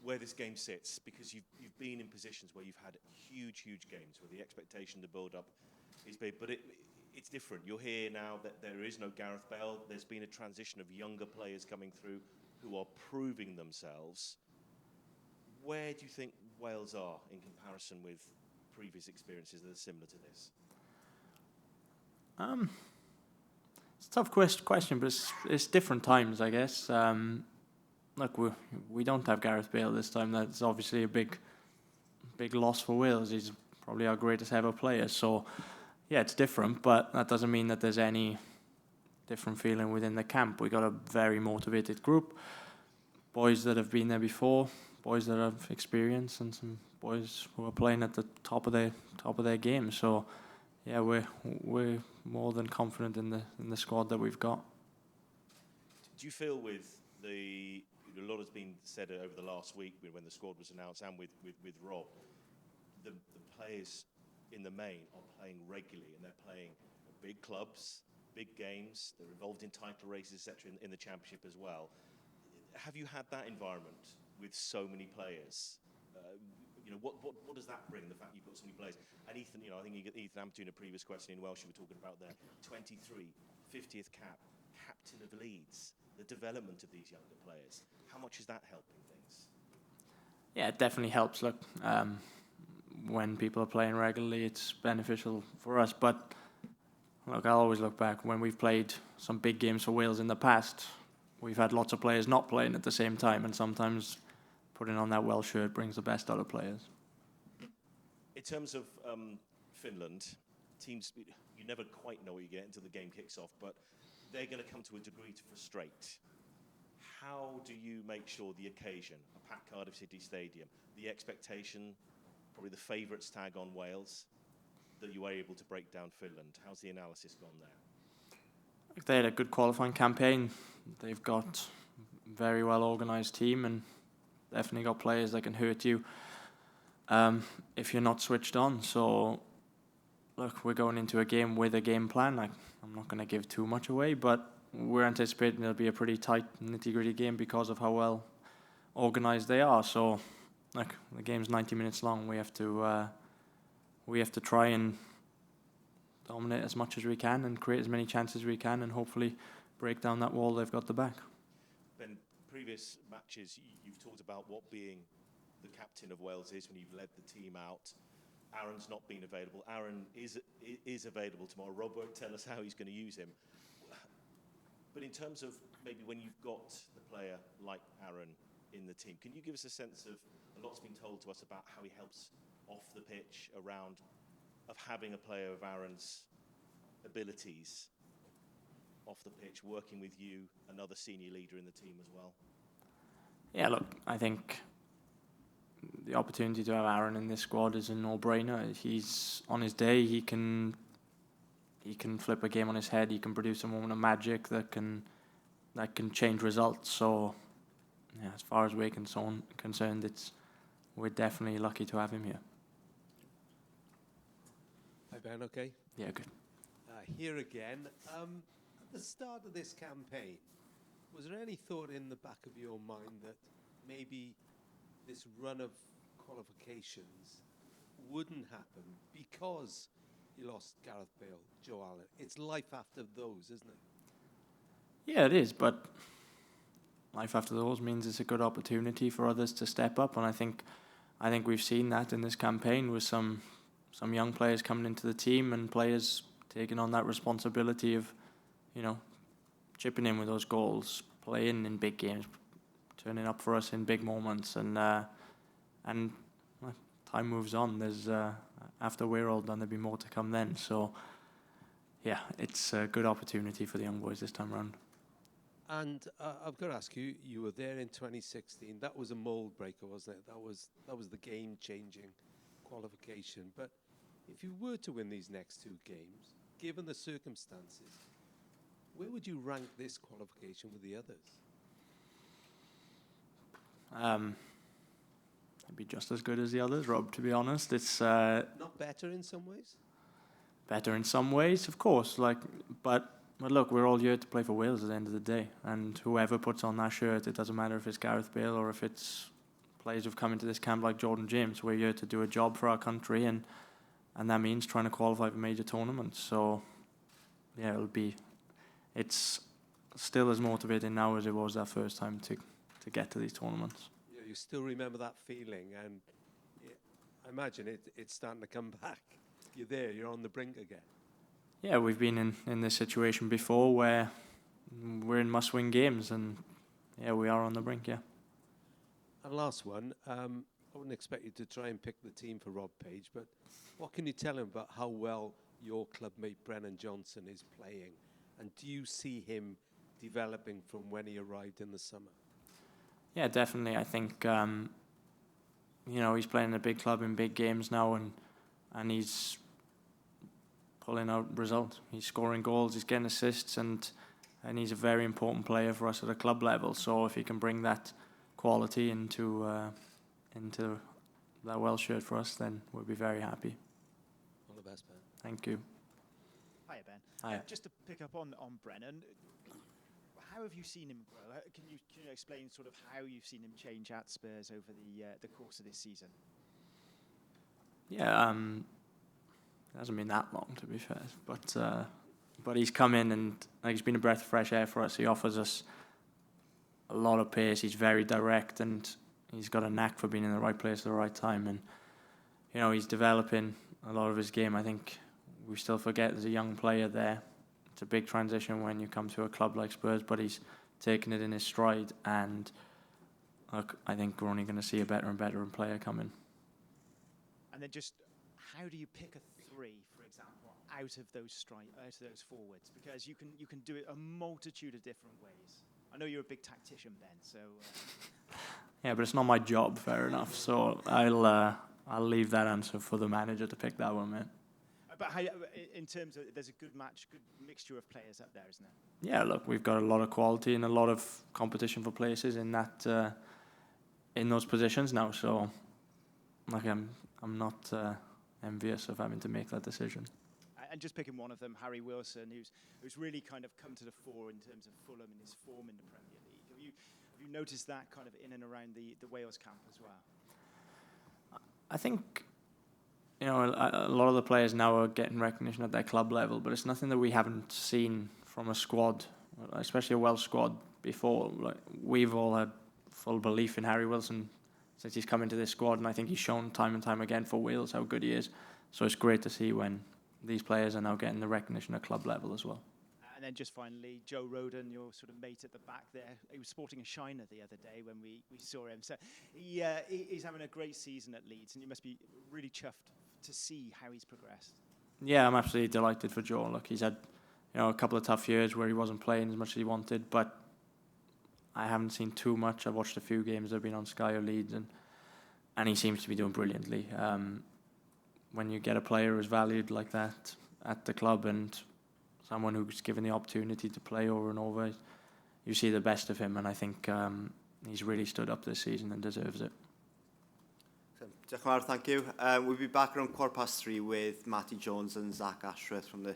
where this game sits, because you've been in positions where you've had huge games where the expectation, the build-up is big, but it's different. You're here now that there is no Gareth Bale. There's been a transition of younger players coming through who are proving themselves. Where do you think Wales are in comparison with previous experiences that are similar to this? It's a tough question, but it's different times, I guess. Look, we don't have Gareth Bale this time. That's obviously a big loss for Wales. He's probably our greatest ever player. So, yeah, it's different, but that doesn't mean that there's any different feeling within the camp. We got a very motivated group, boys that have been there before, boys that have experience, and some boys who are playing at the top of their game. So, yeah, we're more than confident in the squad that we've got. Do you feel with a lot has been said over the last week when the squad was announced and with Rob, the players in the main are playing regularly and they're playing big clubs, big games, they're involved in title races, etc. in the championship as well. Have you had that environment with so many players? What does that bring, the fact you've got so many players? And Ethan, I think Ethan Ampton in a previous question in Welsh you were talking about there, 23, 50th cap, captain of Leeds, the development of these younger players. How much is that helping things? Yeah, it definitely helps. Look, when people are playing regularly, it's beneficial for us. But look, I always look back when we've played some big games for Wales in the past. We've had lots of players not playing at the same time, and sometimes putting on that Welsh shirt brings the best out of players. In terms of Finland, teams, you never quite know what you get until the game kicks off, but they're going to come to a degree to frustrate. How do you make sure the occasion, a packed Cardiff City Stadium, the expectation, probably the favourites tag on Wales, that you are able to break down Finland? How's the analysis gone there? They had a good qualifying campaign. They've got a very well organised team and definitely got players that can hurt you if you're not switched on. So, look, we're going into a game with a game plan. I'm not going to give too much away, but we're anticipating it'll be a pretty tight, nitty-gritty game because of how well organised they are. So, look, the game's 90 minutes long. We have to try and dominate as much as we can and create as many chances as we can and hopefully break down that wall they've got the back. Ben, previous matches, you've talked about what being the captain of Wales is when you've led the team out. Aaron's not been available. Aaron is available tomorrow. Rob won't tell us how he's going to use him. But in terms of maybe when you've got the player like Aaron in the team, can you give us a sense of, a lot's been told to us about how he helps off the pitch around of having a player of Aaron's abilities off the pitch, working with you, another senior leader in the team as well? Yeah, look, I think the opportunity to have Aaron in this squad is a no-brainer. He's on his day, he can flip a game on his head. He can produce a moment of magic that can change results. So, yeah, as far as we're concerned, we're definitely lucky to have him here. Hi Ben, okay? Yeah, good. Here again. At the start of this campaign, was there any thought in the back of your mind that maybe this run of qualifications wouldn't happen because you lost Gareth Bale, Joe Allen? It's life after those, isn't it? Yeah, it is, but life after those means it's a good opportunity for others to step up, and I think we've seen that in this campaign with some young players coming into the team and players taking on that responsibility of, chipping in with those goals, playing in big games, turning up for us in big moments, and time moves on. There's after we're all done, there'll be more to come then. So, yeah, it's a good opportunity for the young boys this time around. And I've got to ask you, you were there in 2016. That was a mould breaker, wasn't it? That was the game-changing qualification. But if you were to win these next two games, given the circumstances, where would you rank this qualification with the others? It'd be just as good as the others, Rob, to be honest. It's not better in some ways? Better in some ways, of course. But look, we're all here to play for Wales at the end of the day. And whoever puts on that shirt, it doesn't matter if it's Gareth Bale or if it's players who've come into this camp like Jordan James. We're here to do a job for our country, and that means trying to qualify for major tournaments. So yeah, it's still as motivating now as it was that first time to get to these tournaments. Yeah, you still remember that feeling, and I imagine it's starting to come back. You're there, you're on the brink again. Yeah, we've been in this situation before where we're in must-win games, and yeah, we are on the brink, yeah. And last one, I wouldn't expect you to try and pick the team for Rob Page, but what can you tell him about how well your clubmate Brennan Johnson is playing? And do you see him developing from when he arrived in the summer? Yeah, definitely. I think, he's playing in a big club in big games now, and he's pulling out results. He's scoring goals, he's getting assists, and he's a very important player for us at a club level. So if he can bring that quality into that Welsh shirt for us, then we'll be very happy. All the best, Ben. Thank you. Hiya, Ben. Hiya. Just to pick up on Brennan, how have you seen him grow? Can you explain sort of how you've seen him change at Spurs over the course of this season? Yeah, it hasn't been that long, to be fair, but he's come in and he's been a breath of fresh air for us. He offers us a lot of pace. He's very direct, and he's got a knack for being in the right place at the right time. And he's developing a lot of his game. I think we still forget there's a young player there. It's a big transition when you come to a club like Spurs, but he's taken it in his stride, and I think we're only going to see a better and better player coming. And then just how do you pick a three, for example, out of those forwards? Because you can do it a multitude of different ways. I know you're a big tactician, Ben. So yeah, but it's not my job. Fair enough. So I'll leave that answer for the manager to pick that one, man. But how, in terms of, there's a good mixture of players up there, isn't there? Yeah, look, we've got a lot of quality and a lot of competition for places in those positions now. So, like, I'm not envious of having to make that decision. And just picking one of them, Harry Wilson, who's really kind of come to the fore in terms of Fulham and his form in the Premier League. Have you noticed that kind of in and around the Wales camp as well? I think, a lot of the players now are getting recognition at their club level, but it's nothing that we haven't seen from a squad, especially a Welsh squad before. Like, we've all had full belief in Harry Wilson since he's come into this squad, and I think he's shown time and time again for Wales how good he is. So it's great to see when these players are now getting the recognition at club level as well. And then just finally, Joe Roden, your sort of mate at the back there, he was sporting a shiner the other day when we saw him. So he's having a great season at Leeds, and you must be really chuffed to see how he's progressed. Yeah, I'm absolutely delighted for Joe. Look, he's had a couple of tough years where he wasn't playing as much as he wanted, but I haven't seen too much. I've watched a few games that have been on Sky or Leeds, and he seems to be doing brilliantly. When you get a player who's valued like that at the club and someone who's given the opportunity to play over and over, you see the best of him, and I think he's really stood up this season and deserves it. Thank you. We'll be back around 3:15 with Matty Jones and Zach Ashworth from the